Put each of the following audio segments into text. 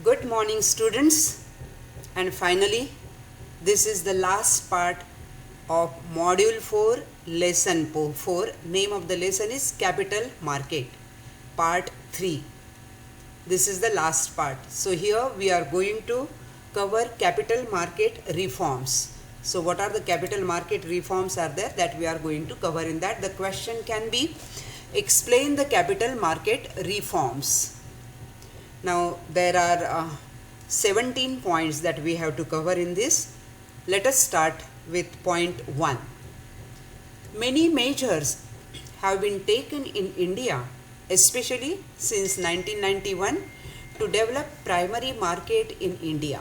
Good morning, students. And finally, this is the last part of module 4, lesson 4. Name of the lesson is capital market, part 3. This is the last part. So here we are going to cover capital market reforms. So what are the capital market reforms are there that we are going to cover in that? The question can be, explain the capital market reforms. Now there are 17 points that we have to cover in this. Let us start with point 1. Many measures have been taken in India, especially since 1991, to develop primary market in India.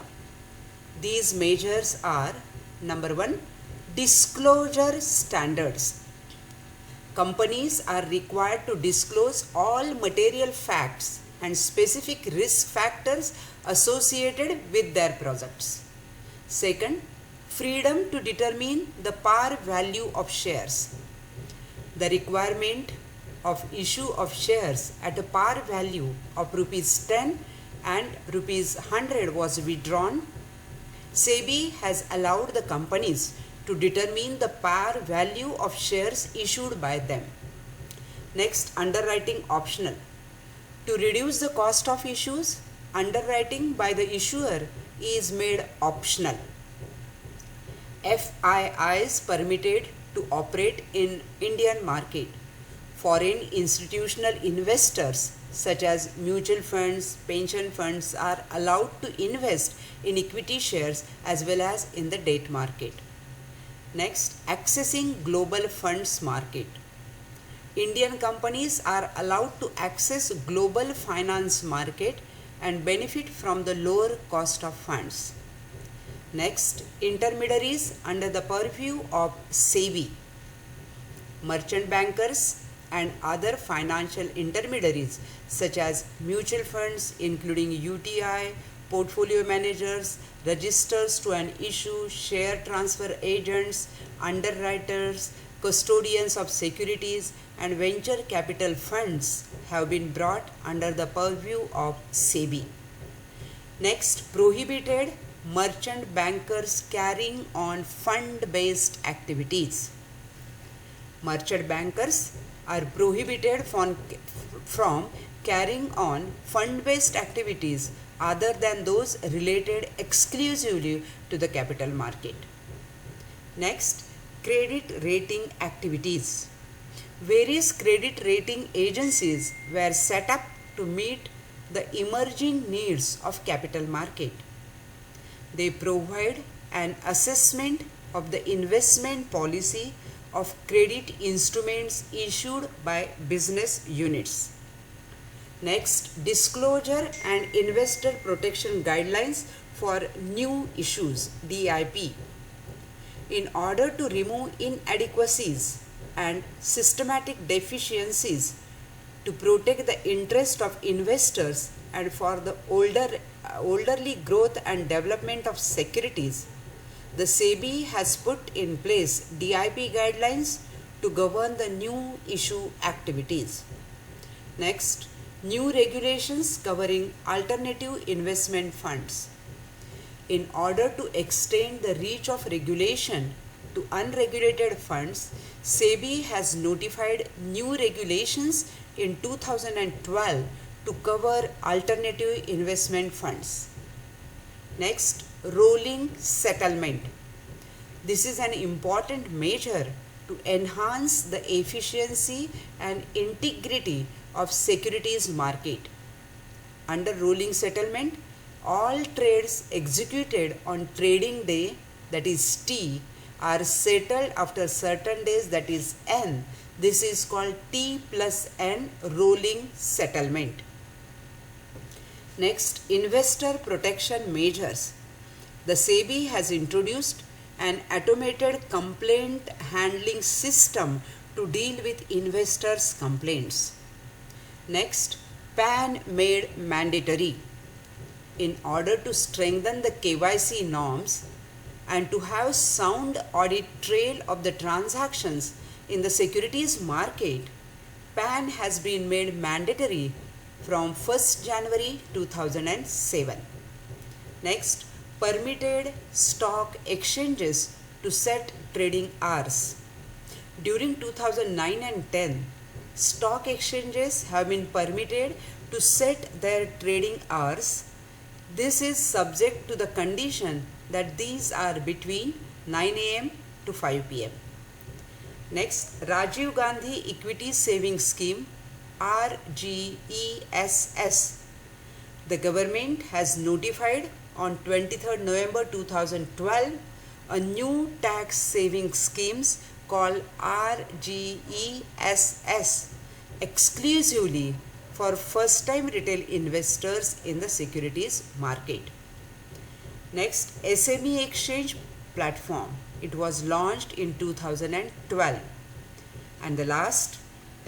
These measures are: number 1, disclosure standards. Companies are required to disclose all material facts and specific risk factors associated with their products. Second, freedom to determine the par value of shares. The requirement of issue of shares at a par value of rupees 10 and rupees 100 was withdrawn. SEBI has allowed the companies to determine the par value of shares issued by them. Next, underwriting optional. To reduce the cost of issues, underwriting by the issuer is made optional. FIIs permitted to operate in Indian market. Foreign institutional investors such as mutual funds, pension funds are allowed to invest in equity shares as well as in the debt market. Next, accessing global funds market. Indian companies are allowed to access global finance market and benefit from the lower cost of funds. Next, intermediaries under the purview of SEBI. Merchant bankers and other financial intermediaries such as mutual funds including UTI, portfolio managers, registers to an issue, share transfer agents, underwriters, custodians of securities and venture capital funds have been brought under the purview of SEBI. Next, prohibited merchant bankers carrying on fund-based activities. Merchant bankers are prohibited from carrying on fund-based activities other than those related exclusively to the capital market. Next, credit rating activities. Various credit rating agencies were set up to meet the emerging needs of capital market. They provide an assessment of the investment policy of credit instruments issued by business units. Next, disclosure and investor protection guidelines for new issues, DIP. In order to remove inadequacies and systematic deficiencies to protect the interest of investors and for the orderly growth and development of securities, the SEBI has put in place DIP guidelines to govern the new issue activities. Next, new regulations covering alternative investment funds. In order to extend the reach of regulation to unregulated funds, SEBI has notified new regulations in 2012 to cover alternative investment funds. Next, rolling settlement. This is an important measure to enhance the efficiency and integrity of securities market. Under rolling settlement, all trades executed on trading day, that is T, are settled after certain days, that is N. This is called T plus N rolling settlement. Next, investor protection measures. The SEBI has introduced an automated complaint handling system to deal with investors' complaints. Next, PAN made mandatory. In order to strengthen the KYC norms and to have sound audit trail of the transactions in the securities market, PAN has been made mandatory from 1st January 2007. Next, permitted stock exchanges to set trading hours. During 2009 and 10, stock exchanges have been permitted to set their trading hours. This is subject to the condition that these are between 9 a.m. to 5 p.m. Next, Rajiv Gandhi Equity Savings Scheme, RGESS. The government has notified on 23rd November 2012 a new tax savings schemes called RGESS exclusively for first time retail investors in the securities market. Next, SME exchange platform. It was launched in 2012. And the last,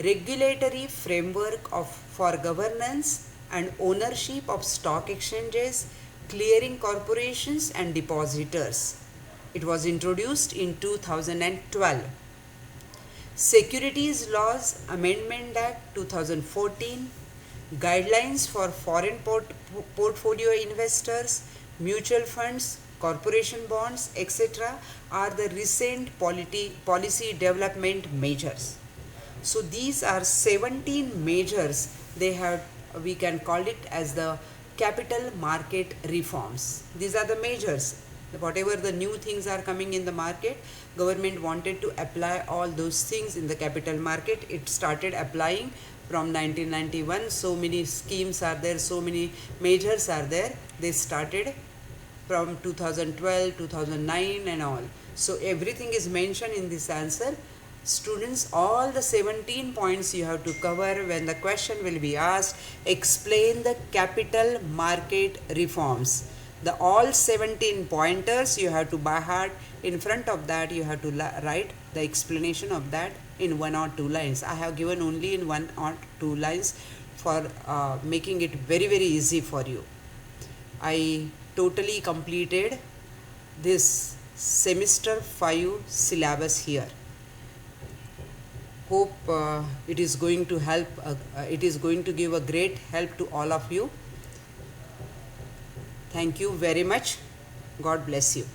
regulatory framework for governance and ownership of stock exchanges, clearing corporations and depositors. It was introduced in 2012. Securities Laws Amendment Act 2014, guidelines for foreign portfolio investors, mutual funds, corporation bonds, etc. are the recent policy development measures. So these are 17 measures we can call it as the capital market reforms. These are the measures. Whatever the new things are coming in the market, government wanted to apply all those things in the capital market. It started applying from 1991. So many schemes are there, so many measures are there. They started from 2012, 2009 and all. So everything is mentioned in this answer. Students, all the 17 points you have to cover when the question will be asked. Explain the capital market reforms. The all 17 pointers you have to by heart. In front of that you have to write the explanation of that in 1 or 2 lines. I have given only in 1 or 2 lines for making it very easy for you. I totally completed this semester 5 syllabus here. Hope it is going to help, it is going to give a great help to all of you. Thank you very much. God bless you.